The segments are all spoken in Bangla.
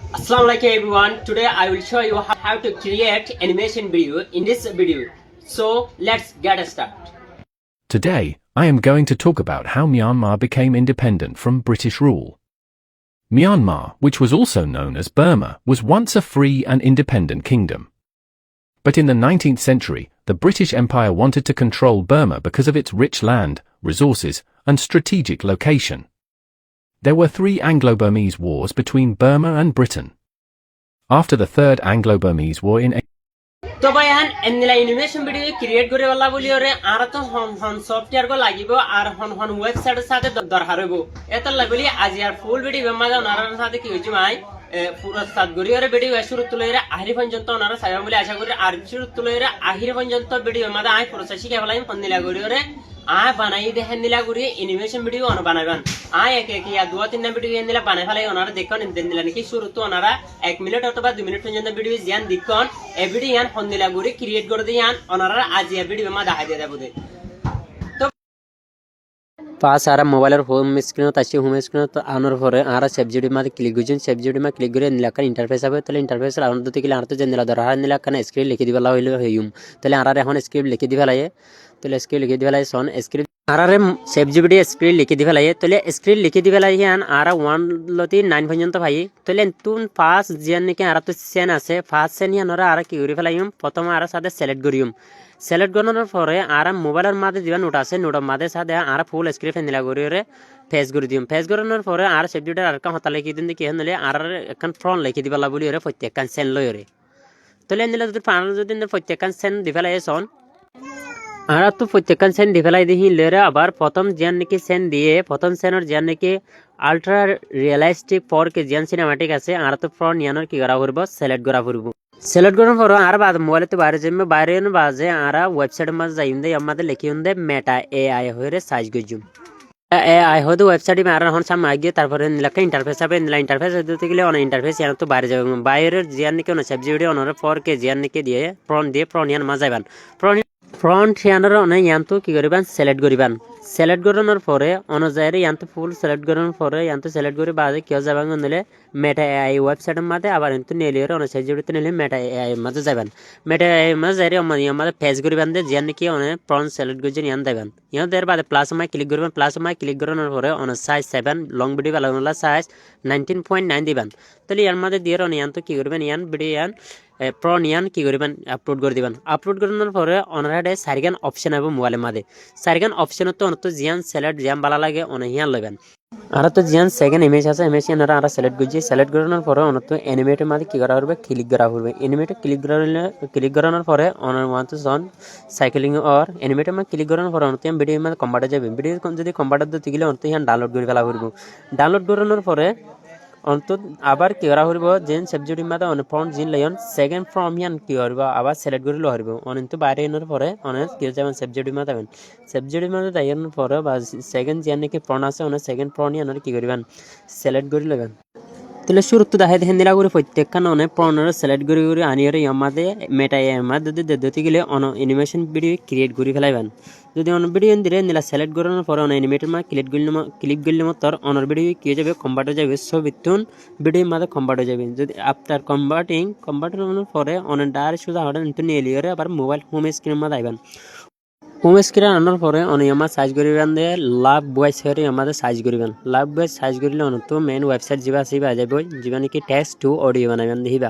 Assalamualaikum everyone. Today I will show you how to create animation video in this video. So let's get started. Today, I am going to talk about how Myanmar became independent from British rule. Myanmar, which was also known as Burma, was once a free and independent kingdom. But in the 19th century, the British Empire wanted to control Burma because of its rich land, resources, and strategic location. There were 3 Anglo-Burmese wars between Burma and Britain. After the Third Anglo-Burmese War in तो भाई हम एनिला एनिमेशन वीडियो क्रिएट करे वाला बोली और आर तो हन सॉफ्टवेयर को लागिबो आर हन वेबसाइट साथे दरकार होबो एत लागली आज यार फुल वीडियो मागा ओनार साथे কি হইছে ভাই পুরো সাত গরিয়র ভিডিও শুরু তুলইরা আহির পর্যন্ত ওনারা সাইবা বলে আশা করি আর শুরু তুলইরা আহির পর্যন্ত ভিডিও মাদা আই প্রসেস শিখে ফেলাই ফন্দিলা গরিয়রে আয় বানাই দেখেন নিলা গুরি এনিমেশন ভিডিও অন বানাবেন আয় এক এক ইয়া 2-3 ভিডিও নিলা বানাই ফেলাই ওনারা দেখুন নিলা নাকি শুরু তো ওনারা 1 মিনিট অথবা 2 মিনিট পর্যন্ত ভিডিও জিয়ান দেখুন এই ভিডিও ইয়ান ফন্দিলা গুরি ক্রিয়েট করে দিয়ান ওনারা আজ এই ভিডিও মা দেখাই দিয়ে দেবো पास आरा मोबाइल होम स्क्रीन ताशी होम स्क्रीन तो आनर परे आरा सेव जिडी मा क्लिक गुजन सेव जिडी मा क्लिक करे निलाकन इंटरफेस आबे तले इंटरफेस आउन दते किले आरते जन निला दरा निलाकन स्क्रिप्ट लिखि दिबला होइले हेयुम तले आरा এখন स्क्रिप्ट लिखि दिबलाये तले स्क्रिप्ट लिखि दिबलाये सन स्क्रिप्ट आरा रे सेव जिडी स्क्रिप्ट लिखि दिबलाये तले स्क्रिप्ट लिखि दिबलाये आन आरा 1 লতি 9 পর্যন্ত ভাই তলে তুন পাস জেন নাকি আরা তো সেন আছে ফাস সেন ইয়ানরা আরা কি করি ফেলাইম প্রথম আরা সাথে সিলেক্ট করিম সিলেক্ট করানোর পরে আর মোবাইলের মাঝে দিবা নোট আছে নোটের মাঝে সাথে আর ফুল স্ক্রিপ্ট নিলা করিরে ফেস করে দিম ফেস করানোর পরে আর সাবজেক্টের আর কাম হতা লিখি দিন কি হলে আর একখান ফ্রন্ট লিখি দিবালা বলি রে প্রত্যেকখান সেন লইরে তলে নিলা যদি পাঁচ যদি প্রত্যেকখান সেন দিবেলা এসন আর তো প্রত্যেকখান সেন দিবেলাই দিহি লেরে আবার প্রথম জিয়ান নাকি সেন দিয়ে প্রথম সেনের জিয়ান নাকি আলট্রা রিয়েলিস্টিক 4K জিয়ান সিনেমাটিক আছে আর তো ফ্রন্ট ইয়ানোর কি করা করব সিলেক্ট করা করব সিলেক্ট করার পর আর বাদ মোবাইলে তো বাইরে যাবে বাইরে এনে বাজে আর ওয়েবসাইটের মাঝে যাইন্দে আমাদের লিখি উন্দে মেটা এআই হইরে সাইজ গজুম এআই হয়তো ওয়েবসাইটে আর হন সামনে আগে তারপরে নিলাকা ইন্টারফেস হবে নিলা ইন্টারফেস দিতে গেলে অন ইন্টারফেস ইয়ান তো বাইরে যাবে বাইরের জিয়ান নাকি অন সাবজেক্ট অনরে 4K জিয়ান নাকি দিয়ে ফ্রন্ট ইয়ান মাঝে যাবেন ফ্রন্ট ইয়ানোর অন ইয়ান তো কি করিবেন সিলেক্ট করিবেন সিলেক্ট করানোর পরে অনুযায়ী ইয়ান তো ফুল সিলেক্ট করানোর পরে ইয়ান তো সিলেক্ট করে বাজে কি যাবেন নিলে মেটা এআই ওয়েবসাইটের মাঝে আবার কিন্তু নেলিয়র অন সাবজেক্ট নিলে মেটা এআই মাঝে যাবেন মেটা এআই মাঝে যাই আমাদের পেজ করিবেন দে জিয়ান নাকি অন ফ্রন্ট সিলেক্ট করে ইয়ান দেবেন ইয়ান দের বাদে প্লাস মাই ক্লিক করবেন প্লাস মাই ক্লিক করানোর পরে অন সাইজ 7 লং ভিডিও বানানোর সাইজ 19.9 দিবেন তাহলে ইয়ার মাঝে দিয়ে অন ইয়ান তো কি করবেন ইয়ান ভিডিও ইয়ান প্রন ইয়ান কি করবেন আপলোড করে দিবেন আপলোড করানোর পরে অনরাডে সারিগান অপশন হবে মোবাইলের মাঝে সারিগান অপশন তো জিয়ান সিলেক্ট জিয়ান ভালো লাগে অন হিয়ান লবেন আর তো জিয়ান সেকেন্ড ইমেজ আছে ইমেজ ইয়ানরা আর সিলেক্ট করছি সিলেক্ট করানোর পরে অন তো অ্যানিমেটের মাঝে কি করা হবে ক্লিক করা হবে অ্যানিমেটে ক্লিক করানোর পরে অন ওয়ান তো জন সাইক্লিং অর অ্যানিমেটের মাঝে ক্লিক করানোর পরে অন তো ভিডিওর মাঝে কম্পার্টার যাবে ভিডিও যদি কম্পার্টার দিতে গেলে অন তো ইয়ান ডাউনলোড করে ফেলা করব ডাউনলোড করানোর পরে অন্ত আবার কি করা হইব যেন সাবজেক্টের মাঝে অন ফ্রন্ট জিন লাইন সেকেন্ড ফ্রম ইয়ান কি হইব আবার সিলেক্ট করে লো হইব অনন্ত বাইরে এর পরে অনেক কি যাবেন সাবজেক্টের মাঝে যাবেন সাবজেক্টের মাঝে যাইয়ার পরে বা সেকেন্ড জিন নাকি ফ্রন্ট আছে অন সেকেন্ড ফ্রন্ট ইয়ান কি করিবেন সিলেক্ট করে লবেন তাহলে শুরুতে দেখাই দেখেন দিলা করে প্রত্যেকখান অনেক ফ্রন্টরে সিলেক্ট করে আনিয়ে ইয়ার মাঝে মেটা এর মাঝে দিতে গেলে অন অ্যানিমেশন ভিডিও ক্রিয়েট করে ফেলাইবেন যদি অন ভিডিও দিলে নিলা সিলেক্ট করানোর পরে অন অ্যানিমেটের মা ক্লিক করলে মতর অনর ভিডিও কি যাবে কনভার্ট হয়ে যাবে ছবিতুন ভিডিওর মাঝে কনভার্ট হয়ে যাবে যদি আফটার কনভার্টার পরে অন ডাইরেক্ট সোজা হঠাৎ কিন্তু নিয়ে লিয়ে আবার মোবাইল হোম স্ক্রিনের মাঝে আইবেন হোম স্ক্রিন আনার পরে অনেক আমার সাইজ করিবেন দিয়ে লাভ বয়েস হয়ে আমাদের সাইজ করিবেন লাভ বয়েস সাইজ করিলে অনেক তো মেন ওয়েবসাইট যা আসবা যাব যা নাকি টেক্সট টু অডিও বানাবেন দিবা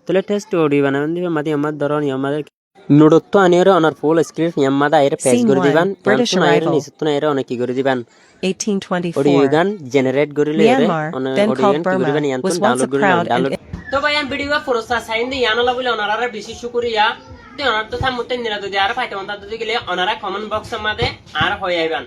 তাহলে টেক্সট টু অডিও বানাবেন দিবা মাঝে আমার ধরুন আমাদের নোটত আনিয়ে অনার ফুল স্ক্রিপ্ট ইয়ামাদা আইরে পেজ করে দিবেন ইয়ামতুন আইরে নিচতুন আইরে অনেক কি করে দিবেন 1824 অডিও গান জেনারেট করিলে Myanmar, অনেক then অডিও called গান কি করিবেন Burma, ইয়ামতুন was once a download করে proud ডাউনলোড তো ভাই আমি ভিডিও প্রসেস সাইন দি ইয়ানলা বলে অনারা বেশি শুকরিয়া তে অনার তো থামতে নিলা যদি আর ফাইতে অন্তা যদি গেলে অনারা কমেন্ট বক্সের মধ্যে আর হয়ে আইবেন